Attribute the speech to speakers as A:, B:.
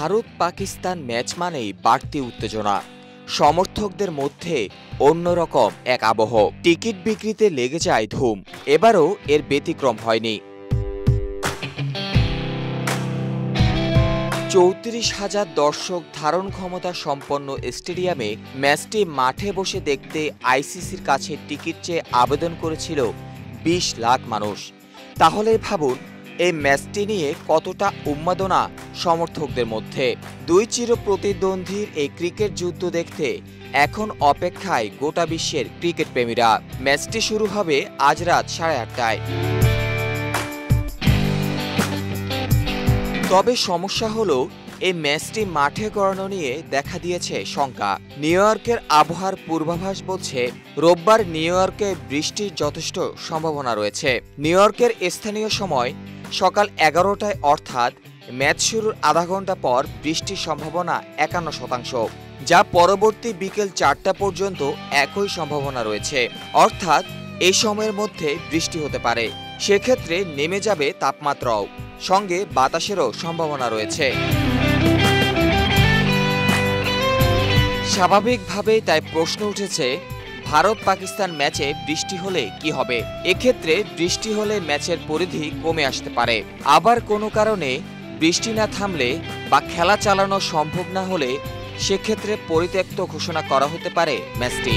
A: Bharat Pakistan match মানেই বাড়তি উত্তেজনা, সমর্থকদের মধ্যে অন্যরকম এক আবহ। টিকিট বিক্রিতে লেগে যায় ধুম। এবারও এর ব্যতিক্রম হয়নি। ৩৪,০০০ দর্শক ধারণ ক্ষমতা সম্পন্ন স্টেডিয়ামে ম্যাচটি মাঠে বসে দেখতে আইসিসির কাছে টিকিট চেয়ে আবেদন করেছিল ২০ লাখ মানুষ। তাহলে ভাবুন এই ম্যাচটি নিয়ে কতটা উন্মাদনা সমর্থকদের মধ্যে। দুই চির প্রতিদ্বন্দ্বীর এই ক্রিকেট যুদ্ধ দেখতে এখন অপেক্ষায় গোটা বিশ্বের ক্রিকেট প্রেমীরা। ম্যাচটি শুরু হবে আজ রাত 8:30টায়। তবে সমস্যা হলো এই ম্যাচটি মাঠে গড়ানো নিয়ে দেখা দিয়েছে শঙ্কা। নিউ ইয়র্কের আবহাওয়ার পূর্বাভাস বলছে রোববার নিউ ইয়র্কে বৃষ্টির যথেষ্ট সম্ভাবনা রয়েছে। নিউ ইয়র্কের স্থানীয় সময় সকাল 11টায় অর্থাৎ ম্যাচ শুরুর আধা ঘন্টা পর বৃষ্টির সম্ভাবনা 51%, যা পরবর্তী বিকেল 4টা পর্যন্ত একই সম্ভাবনা রয়েছে। অর্থাৎ এই সময়ের মধ্যে বৃষ্টি হতে পারে। সেক্ষেত্রে নেমে যাবে তাপমাত্রাও, সঙ্গে বাতাসেরও সম্ভাবনা রয়েছে। স্বাভাবিকভাবেই তাই প্রশ্ন উঠেছে, ভারত পাকিস্তান ম্যাচে বৃষ্টি হলে কি হবে? এক্ষেত্রে বৃষ্টি হলে ম্যাচের পরিধি কমে আসতে পারে। আবার কোনো কারণে বৃষ্টি না থামলে বা খেলা চালানো সম্ভব না হলে সেক্ষেত্রে পরিত্যক্ত ঘোষণা করা হতে পারে ম্যাচটি।